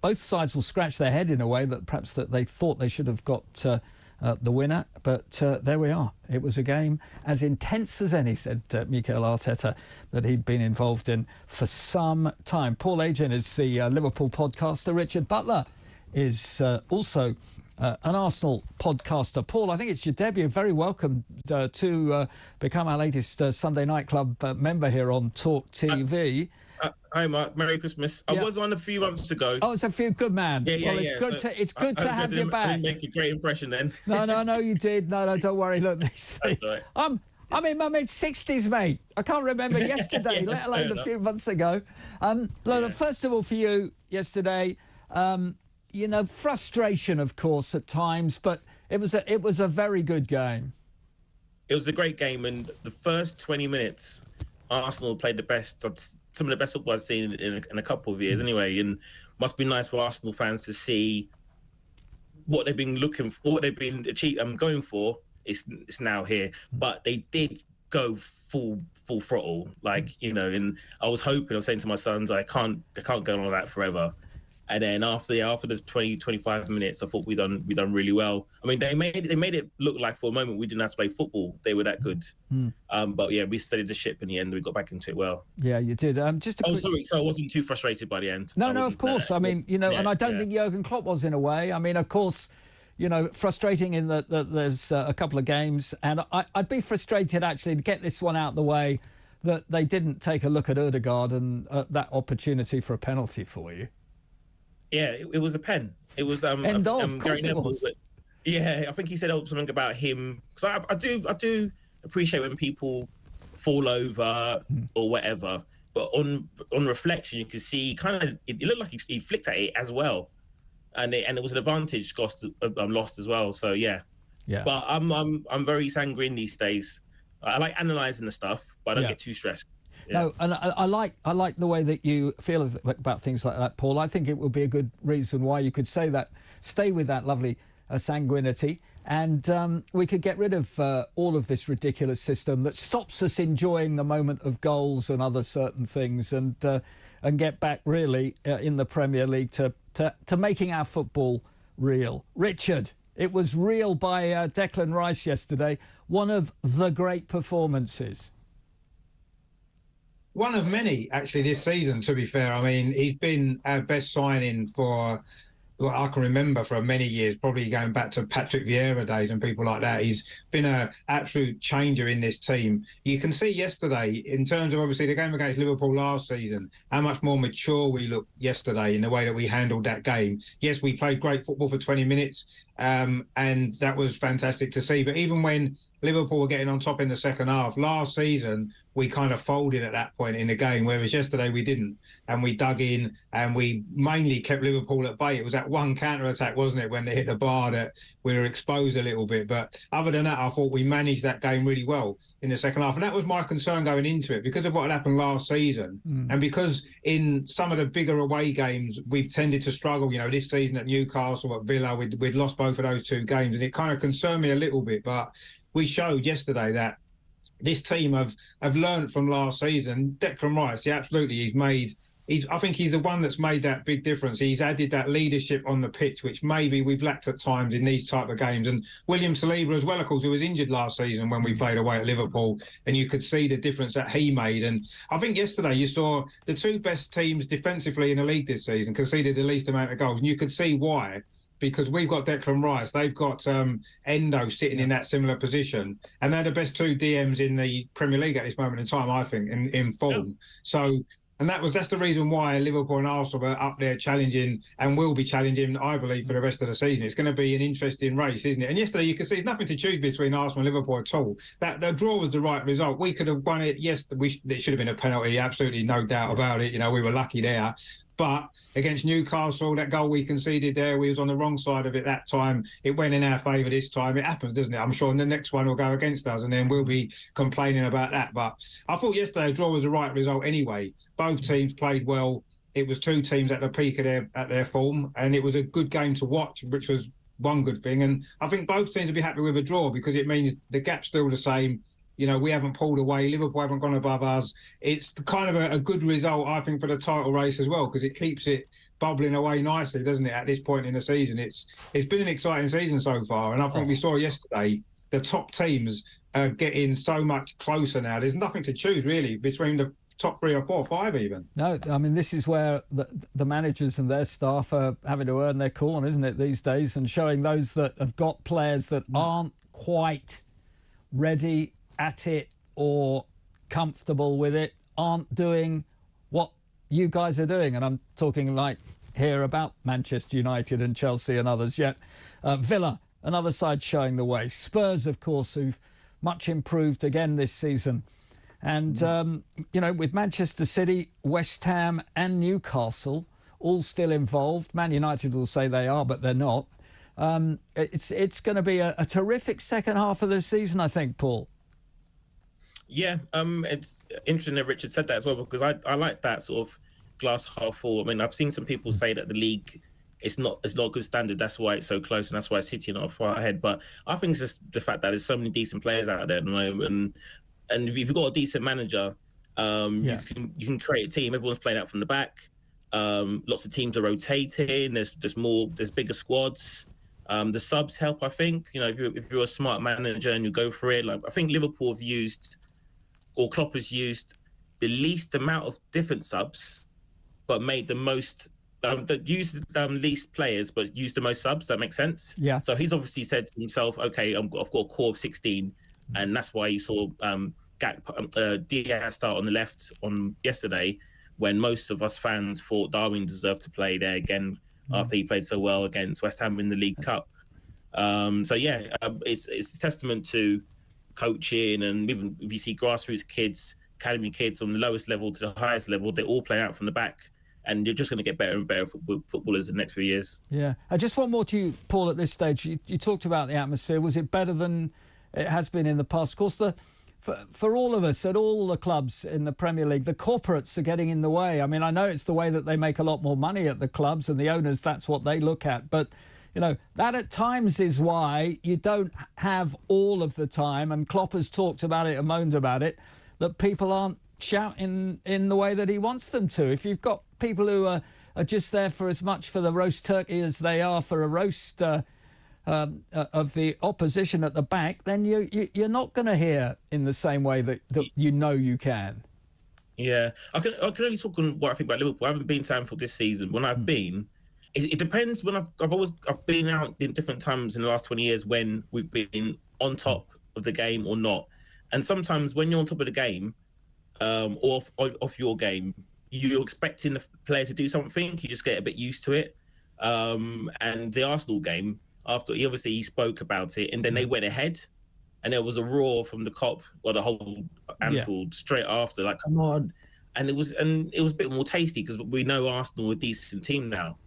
both sides will scratch their head in a way that perhaps that they thought they should have got the winner, but there we are. It was a game as intense as any, said Mikel Arteta, that he'd been involved in for some time. Paul Agin is the Liverpool podcaster. Richard Butler is also an Arsenal podcaster. Paul, I think it's your debut. Very welcome to become our latest Sunday Night Club member here on Talk TV. Hi, Mark. Merry Christmas. I was on a few months ago. Oh, it's a few. Good man. Yeah. It's good to have you back. I didn't make a great impression then. No, you did. No, don't worry. Look, That's all right. I'm in my mid-60s, mate. I can't remember yesterday, let alone a few months ago. First of all, for you, yesterday, frustration, of course, at times, but it was a very good game. It was a great game, and the first 20 minutes, Arsenal played the best, some of the best football I've seen in a couple of years anyway, and must be nice for Arsenal fans to see what they've been looking for, what they've been going for. It's now here, but they did go full throttle, and I was saying to my sons, they can't go on like that forever. And then after the 20-25 minutes, I thought we done really well. I mean, they made it look like for a moment we didn't have to play football. They were that good. But yeah, we steadied the ship in the end. We got back into it well. Yeah, you did. Sorry. So I wasn't too frustrated by the end. No, of course. I mean, and I don't think Jurgen Klopp was in a way. I mean, of course, frustrating in that there's a couple of games, and I'd be frustrated actually to get this one out of the way that they didn't take a look at Ødegaard and that opportunity for a penalty for you. Yeah, it was a pen. It was End of course Gary it was. Yeah, I think he said something about him, because I do appreciate when people fall over or whatever, but on reflection you can see it looked like he flicked at it as well, and it was an advantage lost as well. So yeah. But I'm very sanguine these days. I like analysing the stuff, but I don't get too stressed. Yeah. No, and I like the way that you feel about things like that, Paul. I think it would be a good reason why you could say that, stay with that lovely sanguinity, and we could get rid of all of this ridiculous system that stops us enjoying the moment of goals and other certain things, and get back really in the Premier League to making our football real. Richard, it was real by Declan Rice yesterday. One of the great performances. One of many, actually, this season, to be fair. I mean, he's been our best signing for what I can remember for many years, probably going back to Patrick Vieira days and people like that. He's been an absolute changer in this team. You can see yesterday, in terms of obviously the game against Liverpool last season, how much more mature we looked yesterday in the way that we handled that game. Yes, we played great football for 20 minutes, and that was fantastic to see. But even when Liverpool were getting on top in the second half, last season we kind of folded at that point in the game, whereas yesterday we didn't, and we dug in and we mainly kept Liverpool at bay. It was that one counter-attack, wasn't it, when they hit the bar, that we were exposed a little bit. But other than that, I thought we managed that game really well in the second half, and that was my concern going into it, because of what had happened last season, and because in some of the bigger away games we've tended to struggle. This season at Newcastle, at Villa, we'd lost both of those two games, and it kind of concerned me a little bit. But we showed yesterday that this team have learned from last season. Declan Rice, I think he's the one that's made that big difference. He's added that leadership on the pitch, which maybe we've lacked at times in these type of games. And William Saliba as well, of course, who was injured last season when we played away at Liverpool, and you could see the difference that he made. And I think yesterday you saw the two best teams defensively in the league this season conceded the least amount of goals, and you could see why. Because we've got Declan Rice, they've got Endo sitting in that similar position, and they're the best two DMs in the Premier League at this moment in time, I think, in form. Yeah. So, and that's the reason why Liverpool and Arsenal are up there challenging, and will be challenging, I believe, for the rest of the season. It's going to be an interesting race, isn't it? And yesterday you can see there's nothing to choose between Arsenal and Liverpool at all. That the draw was the right result. We could have won it. Yes, it should have been a penalty, absolutely no doubt about it. We were lucky there. But against Newcastle, that goal we conceded there, we was on the wrong side of it that time. It went in our favour this time. It happens, doesn't it? I'm sure the next one will go against us, and then we'll be complaining about that. But I thought yesterday a draw was the right result anyway. Both teams played well. It was two teams at the peak of their form, and it was a good game to watch, which was one good thing. And I think both teams will be happy with a draw, because it means the gap's still the same. You know, we haven't pulled away. Liverpool haven't gone above us. It's kind of a good result, I think, for the title race as well, because it keeps it bubbling away nicely, doesn't it, at this point in the season? It's been an exciting season so far. And I think we saw yesterday the top teams are getting so much closer now. There's nothing to choose, really, between the top 3 or 4 or 5 even. No, I mean, this is where the managers and their staff are having to earn their corn, isn't it, these days, and showing those that have got players that aren't quite ready at it or comfortable with it, aren't doing what you guys are doing. And I'm talking like here about Manchester United and Chelsea and others. Yet Villa, another side showing the way. Spurs, of course, who've much improved again this season. And, you know, with Manchester City, West Ham and Newcastle all still involved. Man United will say they are, but they're not. It's going to be a terrific second half of the season, I think, Paul. Yeah, it's interesting that Richard said that as well, because I like that sort of glass half full. I mean, I've seen some people say that the league it's not a good standard. That's why it's so close, and that's why City are not far ahead. But I think it's just the fact that there's so many decent players out there at the moment, and if you've got a decent manager, you can create a team. Everyone's playing out from the back. Lots of teams are rotating. There's bigger squads. The subs help, I think. You know, if you're a smart manager and you go for it, like I think Liverpool have used, or Klopp has used, the least amount of different subs, but made the most. That used least players, but used the most subs. That makes sense. Yeah. So he's obviously said to himself, "Okay, I've got a core of 16," and that's why you saw Diaz start on the left on yesterday, when most of us fans thought Darwin deserved to play there again after he played so well against West Ham in the League Cup. It's a testament to coaching, and even if you see grassroots kids, academy kids from the lowest level to the highest level, they're all playing out from the back. And you're just going to get better and better footballers in the next few years. Yeah. I just want more to you, Paul, at this stage. You talked about the atmosphere. Was it better than it has been in the past? Of course, for all of us at all the clubs in the Premier League, the corporates are getting in the way. I mean, I know it's the way that they make a lot more money at the clubs, and the owners, that's what they look at. But, you know, that at times is why you don't have all of the time, and Klopp has talked about it and moaned about it, that people aren't shouting in the way that he wants them to. If you've got people who are just there for as much for the roast turkey as they are for a roast of the opposition at the back, then you're not going to hear in the same way that you know you can. Yeah, I can only talk on what I think about Liverpool. I haven't been to Anfield this season. When I've been, it depends. When I've been out in different times in the last 20 years when we've been on top of the game or not. And sometimes when you're on top of the game, or off your game, you're expecting the player to do something. You just get a bit used to it. And the Arsenal game, after he spoke about it, and then they went ahead, and there was a roar from the Kop or the whole Anfield straight after, like, come on. And it was a bit more tasty because we know Arsenal are a decent team now.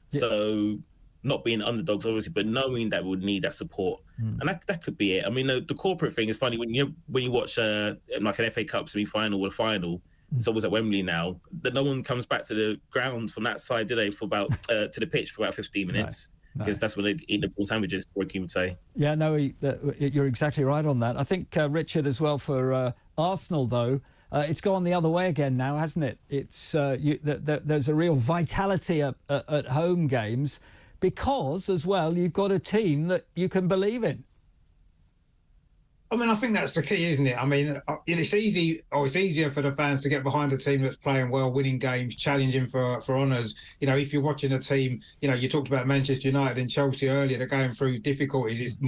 So not being underdogs, obviously, but knowing that we would need that support. And that could be it. I mean, the corporate thing is funny when you watch like an FA Cup semi-final or a final. It's always at Wembley now. That no one comes back to the ground from that side, do they? For about to the pitch for about 15 minutes, because that's when they eat the full sandwiches. Roy would say. Yeah, no, you're exactly right on that. I think Richard as well for Arsenal though. It's gone the other way again now, hasn't it? It's there's a real vitality at home games. Because, as well, you've got a team that you can believe in. I mean, I think that's the key, isn't it? I mean, it's easier for the fans to get behind a team that's playing well, winning games, challenging for honours. You know, if you're watching a team, you know, you talked about Manchester United and Chelsea earlier, they're going through difficulties.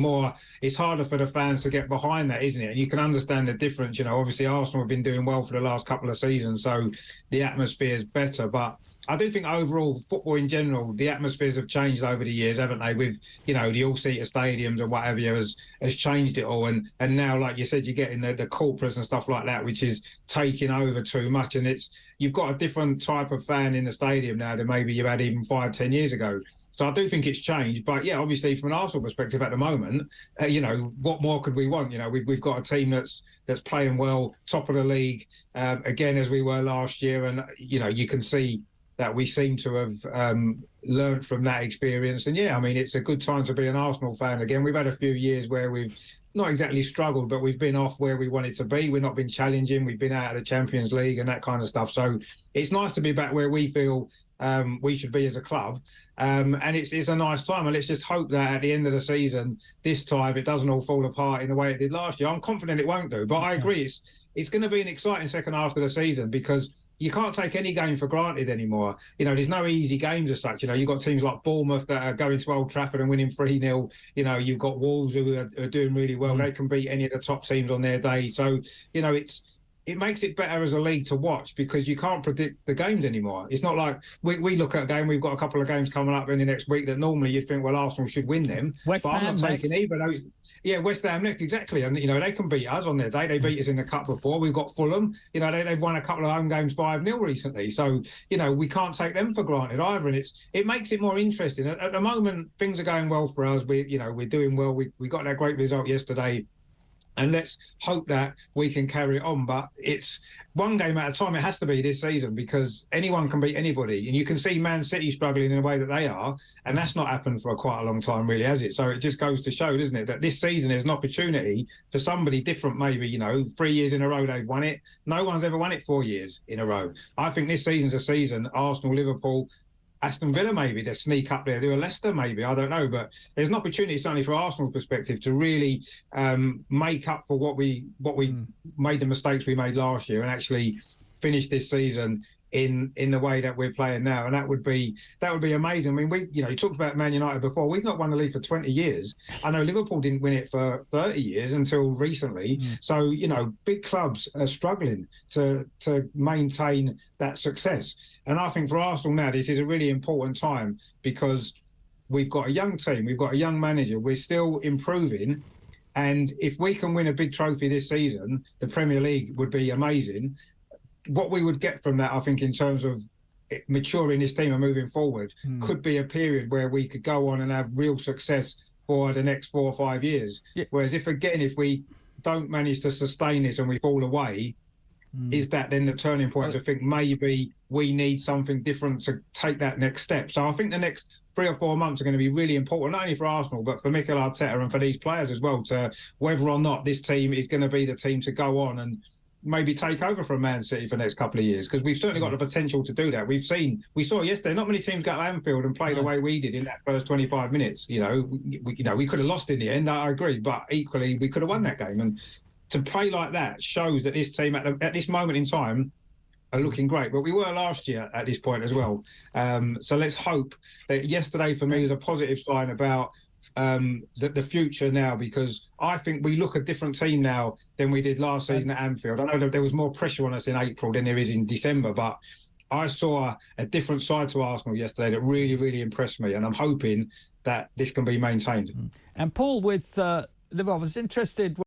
It's harder for the fans to get behind that, isn't it? And you can understand the difference. You know, obviously Arsenal have been doing well for the last couple of seasons, so the atmosphere is better. But I do think overall, football in general, the atmospheres have changed over the years, haven't they? With, you know, the all-seater stadiums and whatever has changed it all. And now, like you said, you're getting the corporates and stuff like that, which is taking over too much. And you've got a different type of fan in the stadium now than maybe you had even 5-10 years ago. So I do think it's changed. But, yeah, obviously, from an Arsenal perspective at the moment, you know, what more could we want? You know, we've got a team that's playing well, top of the league, again, as we were last year. And, you know, you can see that we seem to have learned from that experience. And yeah, I mean, it's a good time to be an Arsenal fan again. We've had a few years where we've not exactly struggled, but we've been off where we wanted to be. We've not been challenging. We've been out of the Champions League and that kind of stuff. So it's nice to be back where we feel we should be as a club. And it's a nice time. And let's just hope that at the end of the season, this time, it doesn't all fall apart in the way it did last year. I'm confident it won't do. But I agree, it's going to be an exciting second half of the season because you can't take any game for granted anymore. You know, there's no easy games as such. You know, you've got teams like Bournemouth that are going to Old Trafford and winning 3-0. You know, you've got Wolves who are doing really well. They can beat any of the top teams on their day. So, you know, it makes it better as a league to watch because you can't predict the games anymore. It's not like we look at a game, we've got a couple of games coming up in the next week that normally you'd think, well, Arsenal should win them. West but Ham I'm not taking next. either of those. Yeah, West Ham next, exactly. And, you know, they can beat us on their day. They beat us in the Cup before. We've got Fulham. You know, they've won a couple of home games 5-0 recently. So, you know, we can't take them for granted either. And it makes it more interesting. At the moment, things are going well for us. We're doing well. We got that great result yesterday. And let's hope that we can carry it on. But it's one game at a time. It has to be this season because anyone can beat anybody. And you can see Man City struggling in the way that they are. And that's not happened for quite a long time, really, has it? So it just goes to show, doesn't it, that this season is an opportunity for somebody different, maybe, you know, 3 years in a row they've won it. No one's ever won it 4 years in a row. I think this season's a season, Arsenal, Liverpool, Aston Villa maybe to sneak up there, do a Leicester maybe, I don't know, but there's an opportunity certainly for Arsenal's perspective to really make up for what we made the mistakes we made last year and actually finish this season in the way that we're playing now, and that would be amazing. I mean, you talked about Man United before. We've not won the league for 20 years. I know Liverpool didn't win it for 30 years until recently. So, you know, big clubs are struggling to maintain that success. And I think for Arsenal now, this is a really important time because we've got a young team, we've got a young manager, we're still improving. And if we can win a big trophy this season, the Premier League would be amazing. What we would get from that, I think, in terms of maturing this team and moving forward, could be a period where we could go on and have real success for the next 4 or 5 years. Yeah. Whereas if we don't manage to sustain this and we fall away, is that then the turning point to think maybe we need something different to take that next step? So I think the next 3 or 4 months are going to be really important, not only for Arsenal, but for Mikel Arteta and for these players as well, to whether or not this team is going to be the team to go on and maybe take over from Man City for the next couple of years, because we've certainly got the potential to do that. We saw yesterday, not many teams go to Anfield and play the way we did in that first 25 minutes. You know, we could have lost in the end, I agree, but equally we could have won that game. And to play like that shows that this team at this moment in time are looking great. But we were last year at this point as well. So let's hope that yesterday for me was a positive sign about the future now, because I think we look a different team now than we did last season at Anfield. I know that there was more pressure on us in April than there is in December, but I saw a different side to Arsenal yesterday that really, really impressed me, and I'm hoping that this can be maintained. And Paul, with Liverpool, I was interested